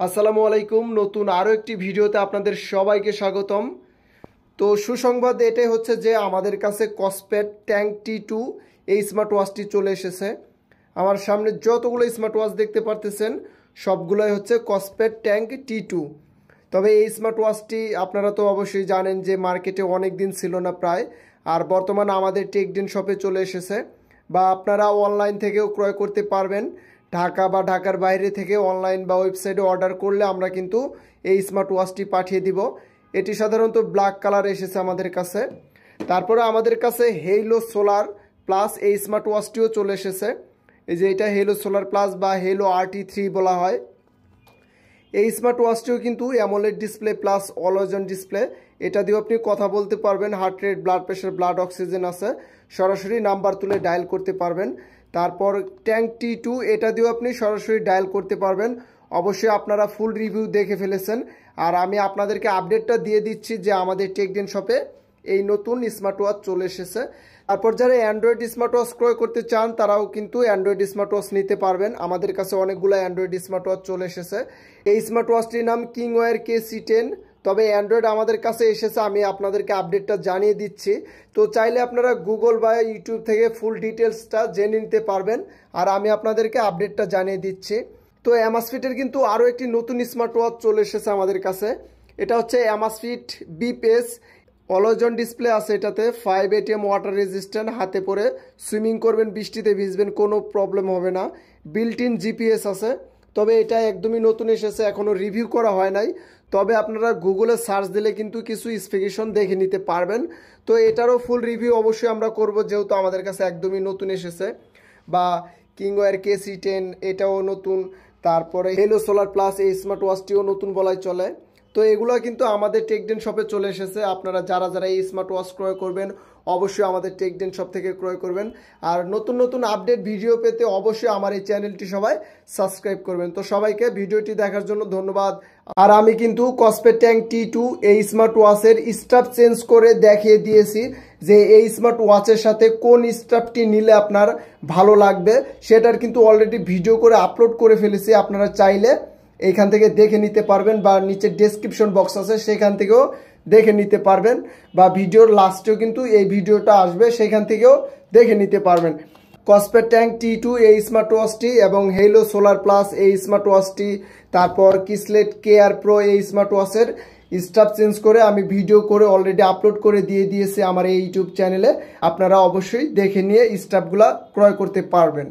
আসসালামু আলাইকুম। নতুন আরও একটি ভিডিওতে আপনাদের সবাইকে স্বাগতম। তো সুসংবাদ এটাই হচ্ছে যে আমাদের কাছে কসপেট ট্যাঙ্ক T2 এই স্মার্ট ওয়াচটি চলে এসেছে। আমার সামনে যতগুলো স্মার্ট ওয়াচ দেখতে পারতেছেন সবগুলোই হচ্ছে কসপেট ট্যাঙ্ক T2। তবে এই স্মার্ট ওয়াচটি আপনারা তো অবশ্যই জানেন যে মার্কেটে অনেক দিন ছিল না প্রায়, আর বর্তমানে আমাদের টেকডেন শপে চলে এসেছে, বা আপনারা অনলাইন থেকেও ক্রয় করতে পারবেন। ঢাকা বা ঢাকার বাইরে থেকে অনলাইন বা ওয়েবসাইটে অর্ডার করলে আমরা কিন্তু এই স্মার্ট ওয়াচটি পাঠিয়ে দিব। এটি সাধারণত ব্ল্যাক কালার এসেছে আমাদের কাছে। তারপরে আমাদের কাছে হেইলো সোলার প্লাস এই স্মার্ট ওয়াচটিও চলে এসেছে। এই যে এটা হেইলো সোলার প্লাস বা হেইলো RT3 বলা হয়। এই স্মার্ট ওয়াচটিও কিন্তু AMOLED display plus always on display. এটা দিয়েও আপনি কথা বলতে পারবেন, heart rate, blood pressure, blood oxygen আছে, সরাসরি নাম্বার তুলে ডায়াল করতে পারবেন। তারপর ট্যাঙ্ক T2 এটা দিয়েও আপনি সরাসরি ডায়াল করতে পারবেন। অবশ্যই আপনারা ফুল রিভিউ দেখে ফেলেছেন, আর আমি আপনাদেরকে আপডেটটা দিয়ে দিচ্ছি যে আমাদের টেকডেন শপে এই নতুন স্মার্ট ওয়াচ চলে এসেছে। তারপর যারা অ্যান্ড্রয়েড স্মার্ট ওয়াচ ক্রয় করতে চান তারাও কিন্তু অ্যান্ড্রয়েড স্মার্ট ওয়াচ নিতে পারবেন। আমাদের কাছে অনেকগুলো অ্যান্ড্রয়েড স্মার্ট ওয়াচ চলে এসেছে। এই স্মার্ট ওয়াচটির নাম কিংওয়্যার KC10। তবে অ্যান্ড্রয়েড আমাদের কাছে এসেছে, আমি আপনাদেরকে আপডেটটা জানিয়ে দিচ্ছি। তো চাইলে আপনারা গুগল বা ইউটিউব থেকে ফুল ডিটেলসটা জেনে নিতে পারবেন, আর আমি আপনাদেরকে আপডেটটা জানিয়ে দিচ্ছি। তো অ্যামাসফিটের কিন্তু আরও একটি নতুন স্মার্ট ওয়াচ চলে এসেছে আমাদের কাছে। এটা হচ্ছে অ্যামাসফিট বিপেস। অলওয়েজ অন ডিসপ্লে আছে এটাতে, 5 ATM ওয়াটার রেজিস্ট্যান্ট। হাতে পরে সুইমিং করবেন, বৃষ্টিতে ভিজবেন, কোনো প্রবলেম হবে না। বিল্ট ইন GPS আছে। তবে এটা একদমই নতুন এসেছে, এখনও রিভিউ করা হয় নাই। তবে আপনারা গুগলে সার্চ দিলে কিন্তু কিছু স্পেসিফিকেশন দেখে নিতে পারবেন। তো এটারও ফুল রিভিউ অবশ্যই আমরা করব, যেহেতু আমাদের কাছে একদমই নতুন এসেছে। বা কিংওয়্যার KC10 এটাও নতুন। তারপরে হেলো সোলার প্লাস এই স্মার্ট ওয়াচটিও নতুন বলাই চলে। তো এগুলো কিন্তু আমাদের টেকডেন শপে চলে এসেছে। আপনারা যারা যারা এই স্মার্ট ওয়াচ ক্রয় করবেন অবশ্যই আমাদের টেকডেন শপ থেকে ক্রয় করবেন। আর নতুন নতুন আপডেট ভিডিও পেতে অবশ্যই আমার এই চ্যানেলটি সবাই সাবস্ক্রাইব করবেন। তো সবাইকে ভিডিওটি দেখার জন্য ধন্যবাদ। আর আমি কিন্তু কসপেট ট্যাঙ্ক T2 এই স্মার্ট ওয়াচের স্ট্রাপ চেঞ্জ করে দেখিয়ে দিয়েছি যে এই স্মার্ট ওয়াচের সাথে কোন স্ট্রাপটি নিলে আপনার ভালো লাগবে, সেটার কিন্তু অলরেডি ভিডিও করে আপলোড করে ফেলেছি। আপনারা চাইলে এইখান থেকে দেখে নিতে পারবেন, বা নিচে ডেসক্রিপশন বক্স আছে সেখান থেকেও দেখে নিতে পারবেন, বা ভিডিওর লাস্টেও কিন্তু এই ভিডিওটা আসবে, সেখান থেকেও দেখে নিতে পারবেন। কসপেট ট্যাঙ্ক T2 এই স্মার্ট ওয়াচটি এবং হেইলো সোলার প্লাস এই স্মার্ট ওয়াচটি, তারপর কিসলেট কেয়ার প্রো এই স্মার্ট ওয়াচের স্টাফ চেঞ্জ করে আমি ভিডিও করে অলরেডি আপলোড করে দিয়ে দিয়েছি আমার এই ইউটিউব চ্যানেলে। আপনারা অবশ্যই দেখে নিয়ে স্টাফগুলা ক্রয় করতে পারবেন।